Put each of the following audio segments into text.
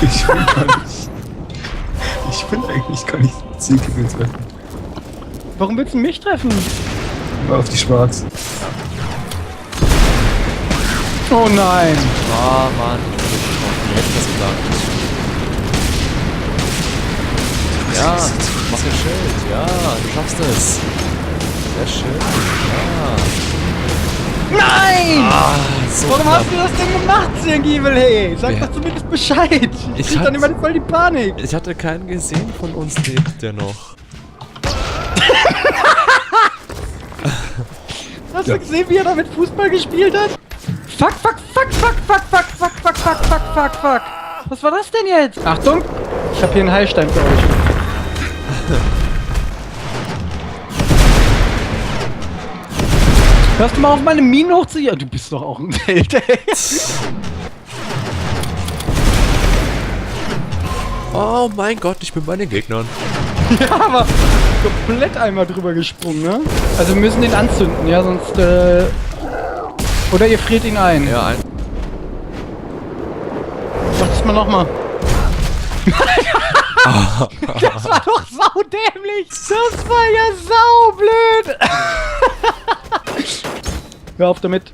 Ich will gar nicht. Ich will eigentlich gar nicht Zielgegner treffen. Warum willst du mich treffen? Mal auf die Schwarz. Oh nein! Ah, Mann. Wie hätte ich das gesagt? Ja, mach den Schild. Ja, du schaffst es. Sehr schön. Ja. Nein! Ah, so Warum knapp. hast du das denn gemacht, Sirgivel, hey? Sag doch zumindest Bescheid. Ich krieg dann immer voll die Panik. Ich hatte keinen gesehen von uns, lebt der noch. Hast du gesehen, wie er damit Fußball gespielt hat? Fuck, fuck, fuck, fuck, fuck, fuck, fuck, fuck, fuck, fuck, fuck, fuck. Was war das denn jetzt? Achtung! Ich hab hier einen Heilstein für euch. Hörst du mal auf, meine Minen hochzujagen? Du bist doch auch ein Held, ey. Oh mein Gott, ich bin bei den Gegnern. Ja, aber komplett einmal drüber gesprungen, ne? Also wir müssen den anzünden, ja, sonst, oder ihr friert ihn ein. Ja, ein. Mach das mal nochmal. Das war doch saudämlich! Das war ja saublöd! Hör auf damit.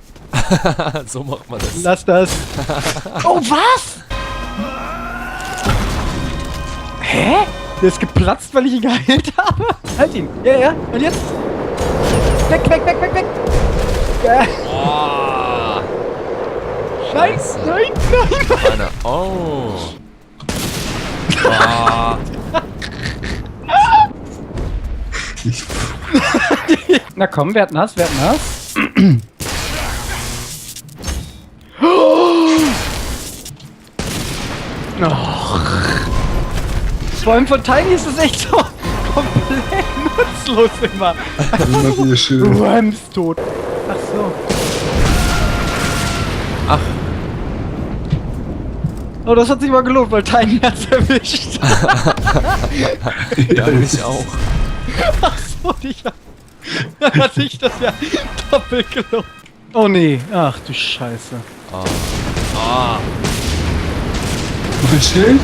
So macht man das. Lass das. Oh, was? Hä? Der ist geplatzt, weil ich ihn geheilt habe? Halt ihn. Ja, ja. Und jetzt? Weg, weg, weg, weg, weg. Ja. Oh. Nein, Scheiße. nein, nein, nein. Einer. Oh. Oh. Ich, Na komm, werd nass, werd nass. Och. Vor allem von Tiny ist es echt so komplett nutzlos immer. immer wieder schön. Rams tot. Ach so. Ach. Oh, das hat sich mal gelohnt, weil Tiny hat's erwischt. Ja, mich auch. Ach so, dich hat sich das ja doppelt gelohnt. Oh nee, ach du Scheiße. Ah. Mein Schild?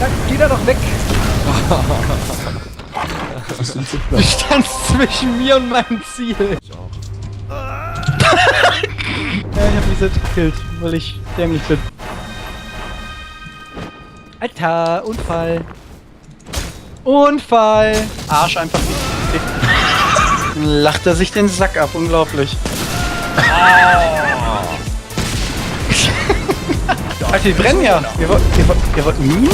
Ja, geh da doch weg. Was sind so Du standst zwischen mir und meinem Ziel. Ich auch. Ja, ich hab mich selbst gekillt, weil ich dämlich bin. Alter, Unfall. Unfall. Arsch einfach gekickt. Dann lacht er sich den Sack ab, unglaublich. Alter, die brennen ja. Wir wollten Minen?